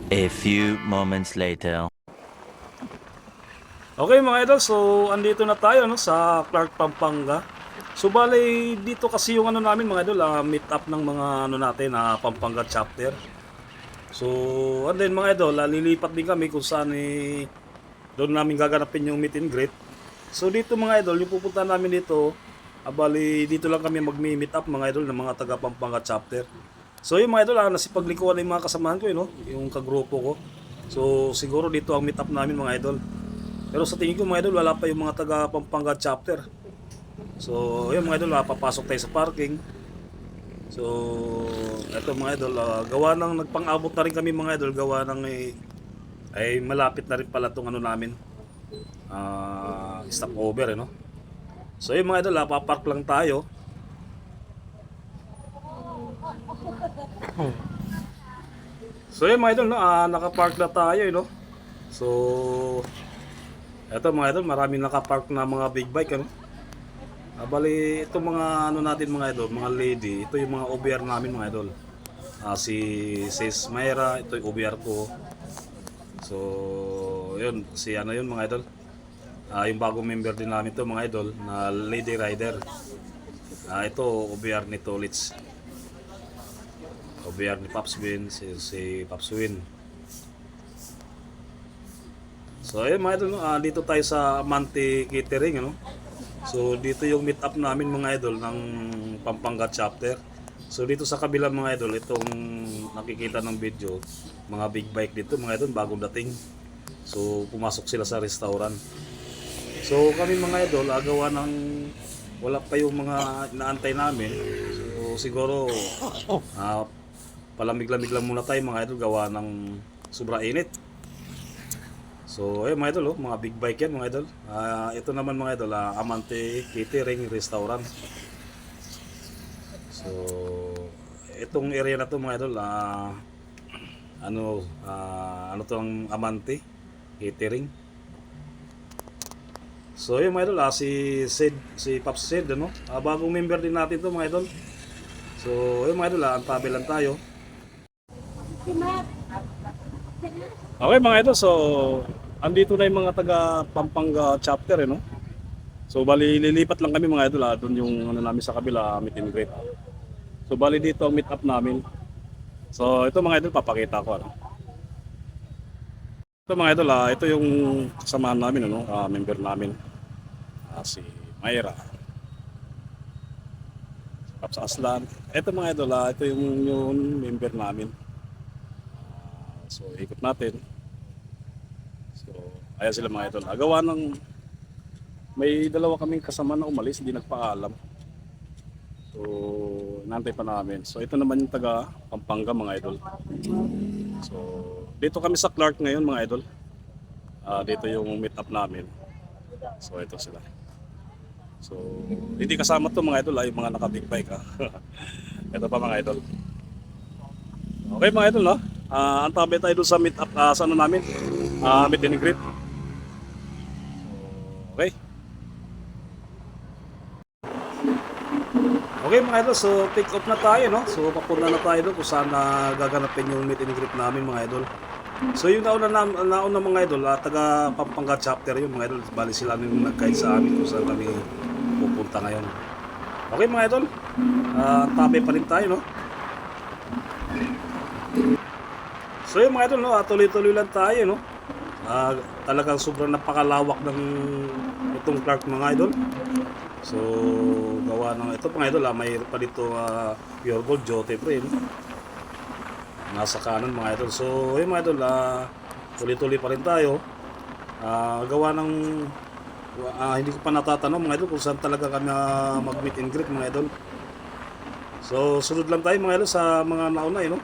A few moments later. Okay mga idol, so andito na tayo no, sa Clark, Pampanga. So bale, dito kasi yung ano namin mga idol, meet up ng mga ano natin, Pampanga chapter. So, and then mga idol, lilipat din kami kung saan doon namin gaganapin yung meet and greet. So dito mga idol, yung pupunta namin dito, bali dito lang kami magmi-meet up mga idol ng mga taga Pampanga chapter. So yung mga idol, nasipaglikuan na yung mga kasamahan ko, no? Yung kagrupo ko. So siguro dito ang meet up namin mga idol. Pero sa tingin ko mga idol, wala pa yung mga taga Pampanga chapter. So yun mga idol, papasok tayo sa parking. So eto mga idol, gawa ng nagpang-abot na rin kami mga idol, gawa ng ay malapit na rin pala tong ano namin, stopover no. So yun mga idol, papark lang tayo. So yun mga idol, no, nakapark na tayo no. So eto mga idol, maraming nakapark na mga big bike ano. Bali, ito mga ano natin mga idol, mga lady, ito yung mga OBR namin mga idol. Si Sis Mayra, ito yung OBR ko. So, yun, si ano yun mga idol. Yung bagong member din namin to mga idol, na Lady Rider. Ito, OBR ni Tolits. OBR ni Pops Win, si Pops Win. So, ayun mga idol, dito tayo sa Amante Catering, ano? So, dito yung meet up namin mga idol ng Pampanga chapter. So, dito sa kabilang mga idol, itong nakikita ng video, mga big bike dito mga idol, bagong dating. So, pumasok sila sa restaurant. So, kami mga idol, agawa ng wala pa yung mga inaantay namin. So, siguro, palamig-lamig lang muna tayo mga idol, gawa ng sobra init. So, ayun mga idol, mga big bike yan mga idol. Ito naman mga idol, Amante Catering Restaurant. So, itong area na to mga idol, ano to ang Amante Catering. So, ayun mga idol, si Pops Sid, ano? Bagong member din natin to mga idol. So, ayun mga idol, antabi lang tayo. Okay mga idol, so andito na yung mga taga Pampanga chapter no. So bali lilipat lang kami mga idol, doon yung ano namin sa kabila, meet and greet. So bali dito ang meet up namin. So ito mga idol, papakita ko ano. Ito mga idol, ito yung kasamahan namin ano, member namin. Si Mayra, si Paps Aslan. Ito mga idol, ito yung member namin. So ikot natin. So ayan sila mga idol. Gawa ng may dalawa kaming kasama na umalis, hindi nagpaalam. So nantay pa namin. So ito naman yung taga Pampanga mga idol. So dito kami sa Clark ngayon mga idol. Dito yung meet up namin. So ito sila. So hindi kasama to mga idol, yung mga naka big bike Ito pa mga idol. Okay mga idol, no? Antabi tayo doon sa meet up, sa ano namin, meet and greet. Okay. Okay mga idol, so take off na tayo, no? So papunta na tayo doon kung saan gaganapin yung meet and greet namin mga idol. So yung nauna mga idol, taga Pampanga chapter yung mga idol, bali sila yung nag-guide sa amin kung saan kami pupunta ngayon. Okay mga idol, antabi pa rin tayo, no? So yung mga idol, no, tuloy-tuloy lang tayo, no. Talagang sobrang napakalawak ng itong Clark mga idol. So gawa ng ito mga idol, may pa dito pure gold Jote pre, no? Nasa kanan mga idol. So yung mga idol, tuloy-tuloy pa rin tayo. Gawa ng hindi ko pa natatanong mga idol kung saan talaga kami mag-meet and greet mga idol. So sunod lang tayo mga idol sa mga nauna, no.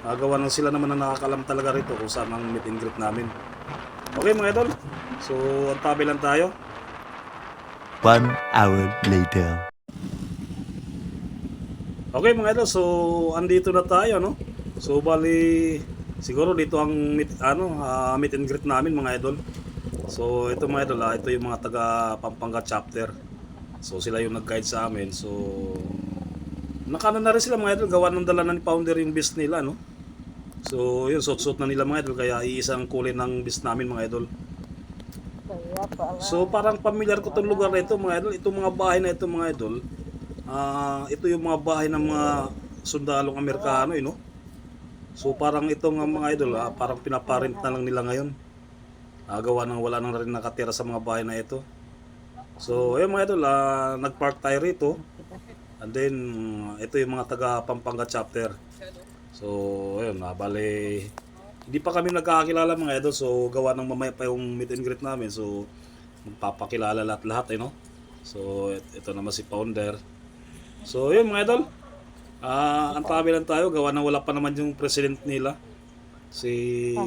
Gawa ng sila naman na nakakalam talaga rito kung saan ang meet and greet namin. Okay mga idol, so antabi lang tayo. 1 hour later. Okay mga idol, so andito na tayo no. So bali siguro dito ang meet and greet namin mga idol. So ito mga idol, ito yung mga taga Pampanga chapter. So sila yung nag-guide sa amin. So nakano na rin sila mga idol, gawa ng dala na ni founder yung business nila no. So, yun, suot-suot na nila mga idol, kaya iisang kulay ng bis namin mga idol. Kaya pala. So, parang pamilyar ko itong lugar na ito mga idol. Itong mga bahay na ito mga idol, ito yung mga bahay ng mga sundalong Amerikano, no? So, parang itong mga idol, parang pinaparent na lang nila ngayon. Gawa ng wala nang rin nakatira sa mga bahay na ito. So, ayun mga idol, nag-park tayo rito. And then, ito yung mga taga Pampanga chapter. So, ayun, bale, hindi pa kami nagkakakilala mga idol. So, gawa ng mamaya pa yung meet and greet namin. So, magpapakilala lahat-lahat, no? So, ito naman si founder. So, yun mga idol. Ang tabi lang tayo, gawa ng wala pa naman yung president nila. Si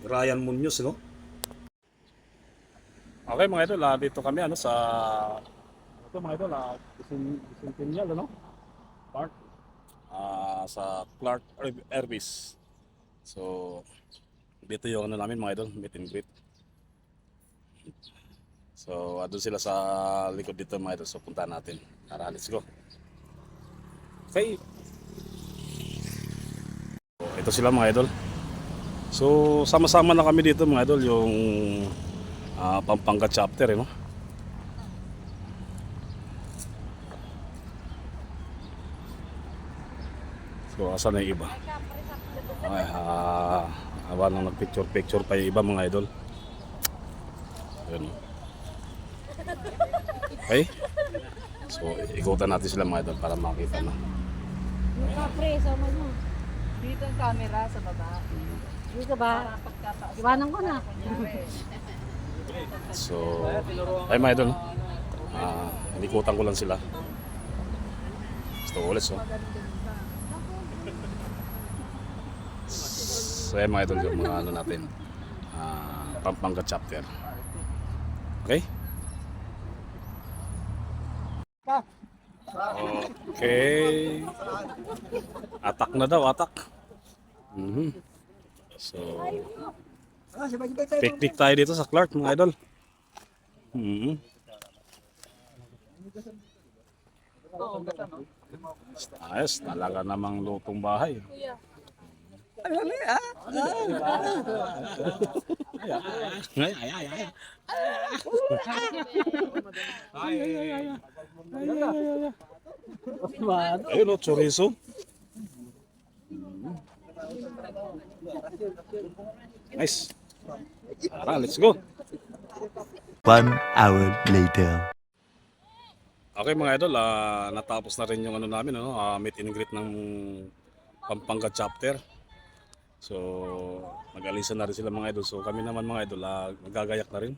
Ryan Munoz, no? Okay mga idol, dito kami sa ito mga idol, Bicentennial, ano? Park sa Clark Airbase. So dito yung namin mga idol, meet and greet. So doon sila sa likod dito mga idol, so punta natin. Tara, let's go. Okay. So, ito sila mga idol. So sama-sama na kami dito mga idol, yung Pampanga chapter, no? So, asan na yung iba? Ay, awa nang nag-picture pa yung iba mga idol. Ayun. Okay? So, ikutan natin sila mga idol para makita na. Pre, sama mo. Dito ang camera sa baba. Dito ba? Iwanan ko na. So, ay mga idol, inikutan ko lang sila. Gusto ko ulit, so. So, ay mga idol, yung mga ano natin, Pampanga chapter. Okay? Okay. Atak na daw, atak. So, picnic tayo dito sa Clark mga idol. Ayos, talaga namang lutong bahay. Ayun o, chorizo. Nice. Tara, let's go. 1 hour later. Okay mga idol, natapos na rin yung ano namin, meet and greet ng Pampanga chapter. So, nag-alisan na rin sila mga idol. So, kami naman mga idol, nagagayak na rin.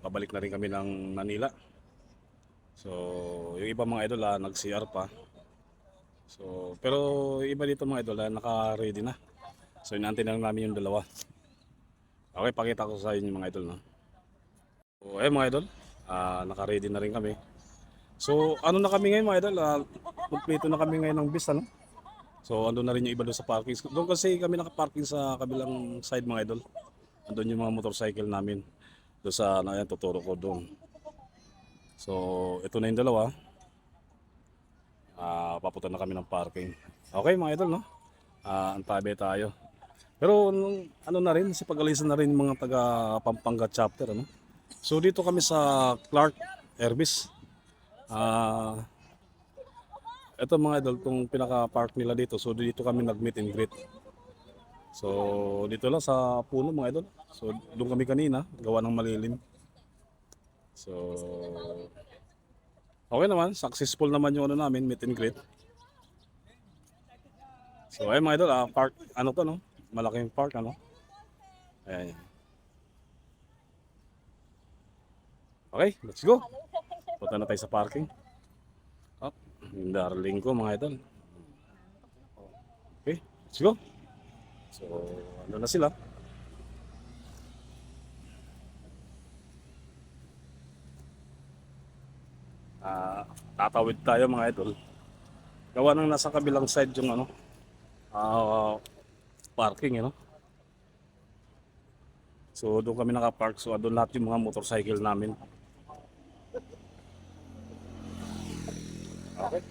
Pabalik na rin kami ng Manila. So, yung iba mga idol, nag-CR pa. So, pero yung iba dito mga idol, naka-ready na. So, inaantay na lang namin yung dalawa. Okay, pakita ko sa inyo mga idol, no? So, mga idol, naka-ready na rin kami. So, ano na kami ngayon mga idol, kompleto na kami ngayon ng bis, ano? So, andun na rin yung iba doon sa parking. Doon kasi kami naka-parking sa kabilang side mga idol. Andun yung mga motorcycle namin. Doon sa, tuturo ko doon. So, ito na yung dalawa. Papunta na kami ng parking. Okay mga idol, no? Antabi tayo. Pero ano na rin, si pag-alisan na rin mga taga Pampanga chapter, ano? So, dito kami sa Clark Airbase. Ito mga idol, itong pinaka-park nila dito. So, dito kami nag-meet and greet. So, dito lang sa puno mga idol. So, doon kami kanina, gawa ng malilim. So, okay naman, successful naman yung ano namin, meet and greet. So, ayun mga idol, park, ano to, no? Malaking park, ano? Ayan. Okay, let's go. Punta na tayo sa parking. Oh, yung darling ko mga idol. Okay, let's go. So, ano na sila? Tatawid tayo mga idol. Gawa nang nasa kabilang side yung ano, parking, you know? So, doon kami nakapark. So, doon lahat yung mga motorcycle namin. Okay.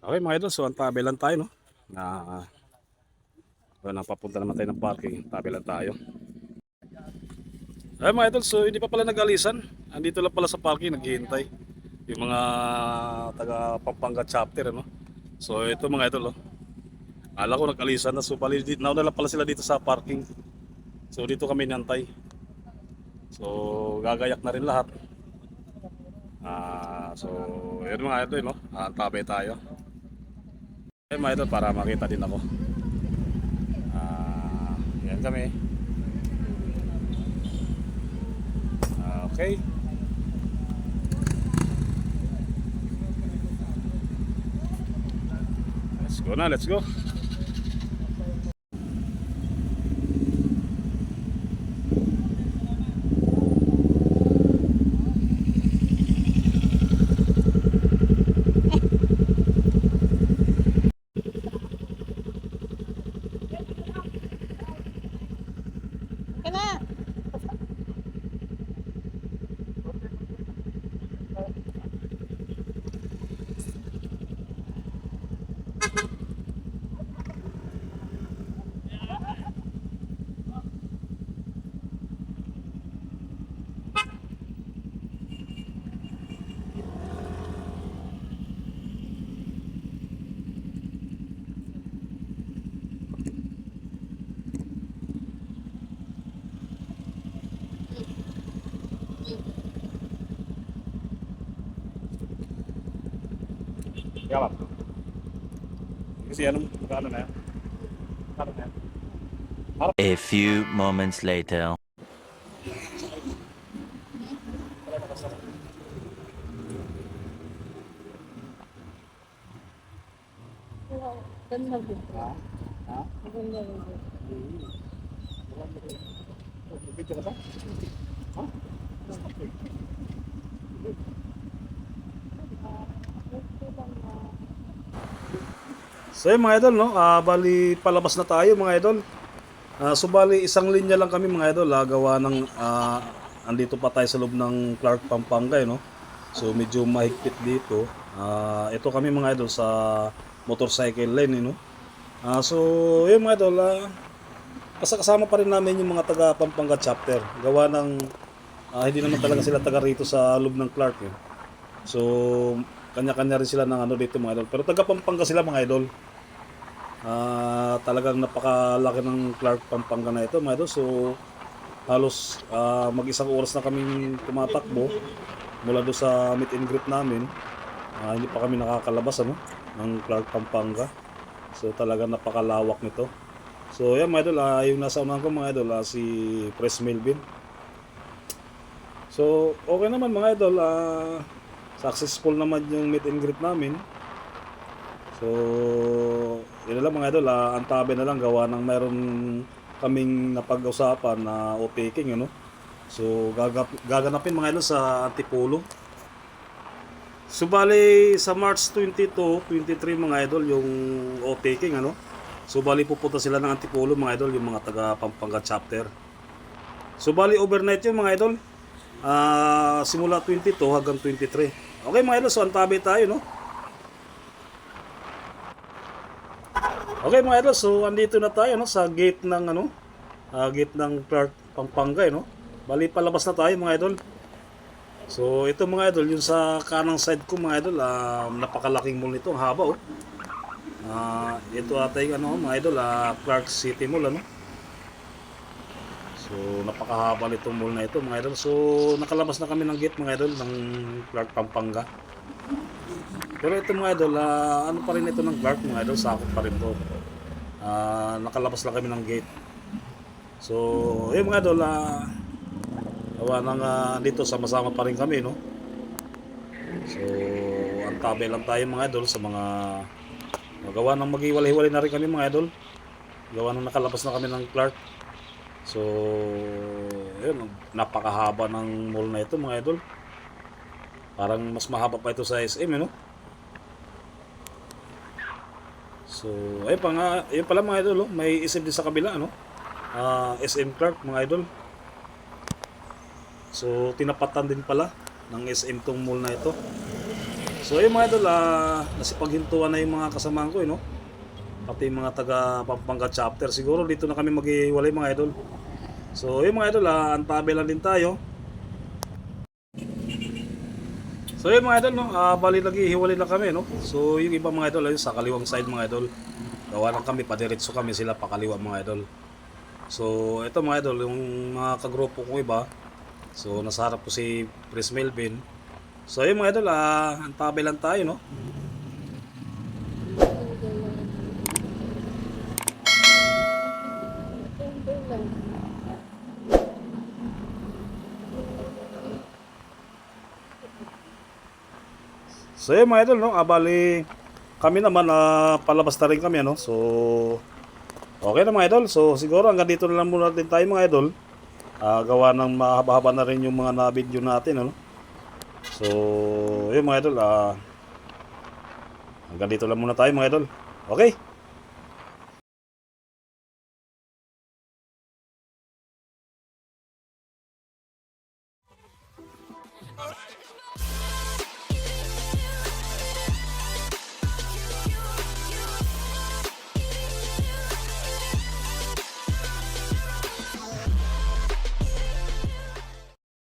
Okay mga idol, so ang tabi lang tayo, no? Napapunta naman tayo ng parking. Tabi lang tayo. Ay mga idol, so hindi pa pala nag-alisan. Andito lang pala sa parking, naghihintay. Yung mga taga Pampanga chapter, ano? So ito mga idol, oh. Akala ko nag-alisan na, so nauna lang pala sila dito sa parking. So dito kami nantay. So gagayak na rin lahat. So yun mga idol, no? Tabi tayo. Ay mga idol, para makita din ako. Yan kami. Okay. Let's go na, let's go. Yaman. Kasi anong kano na yan? Kano na yan? A few moments later. Ganda dito. Ganda dito. Video ka ba? Ha? So yun mga idol, no? Bali palabas na tayo mga idol. So bali isang linya lang kami mga idol, gawa ng andito pa tayo sa loob ng Clark Pampanga, no? So medyo mahigpit dito. Ito kami mga idol sa motorcycle lane, no? So yun mga idol, kasama pa rin namin yung mga taga Pampanga chapter. Gawa ng hindi naman talaga sila taga rito sa loob ng Clark, eh. So kanya-kanya rin sila ng ano dito mga idol. Pero taga Pampanga sila mga idol. Talagang napakalaki ng Clark Pampanga na ito mga idol. So halos mag-isang oras na kaming tumatakbo mula doon sa meet and greet namin. Hindi pa kami nakakalabas ng Clark Pampanga. So talagang napakalawak nito. So yan mga idol, yung nasa unahan ko mga idol, si Pres Melvin. So okay naman mga idol, successful naman yung meet and greet namin. So yun lang mga idol, ang tabi na lang gawa ng mayroon kaming napag-usapan na o-taking, ano. So gaganapin mga idol sa Antipolo. So bali sa March 22, 23 mga idol yung o-taking, ano. So bali pupunta sila ng Antipolo mga idol, yung mga taga Pampanga chapter. So bali overnight yun mga idol. Simula 22 hanggang 23. Okay mga idol, so antabi tayo, no? Okay mga idol, so andito na tayo, no, sa gate ng gate ng Clark Pampanga, no? Bali palabas na tayo mga idol. So ito mga idol, yung sa kanang side ko mga idol, napakalaking mall nito, ang haba, oh. Ito ata yung mga idol, Clark City Mall, ano? So napakahaba nitong mall na ito mga idol. So nakalabas na kami ng gate mga idol ng Clark Pampanga. Pero ito mga idol, ano pa rin ito ng Clark mga idol, sakop pa rin to. Nakalabas lang kami ng gate. So yun mga idol, gawa ng dito sama-sama pa rin kami, no? So antabi lang tayo mga idol sa mga gawa ng mag-iwalay-hiwalay na rin kami mga idol. Gawa ng nakalabas na kami ng Clark. So yun, napakahaba ng mall na ito mga idol. Parang mas mahaba pa ito sa SM, no? So ayun pala mga idol, may SM din sa kabila, no? SM Clark mga idol. So tinapatan din pala ng SM tong mall na ito. So yung mga idol, nasipaghintuan na yung mga kasamahan ko, no? Pati yung mga taga Pampanga chapter. Siguro dito na kami maghiwalay mga idol. So yung mga idol, antabi lang din tayo. So yun mga idol, no? Bali naghihiwalay na kami, no? So yung iba mga idol, ayun, sa kaliwang side mga idol. Gawa lang kami, padiretso kami, sila pakaliwa mga idol. So ito mga idol, yung mga kagrupo kong iba. So nasa harap ko si Chris Melvin. So yun mga idol, antabi lang tayo, no? So yun mga idol, no? Bali kami naman, palabas na rin kami, ano? So okay na mga idol. So siguro hanggang dito na lang muna din tayo mga idol. Gawa ng mahaba-haba na rin yung mga na-video natin, ano? So yun mga idol, hanggang dito lang muna tayo mga idol. Okay?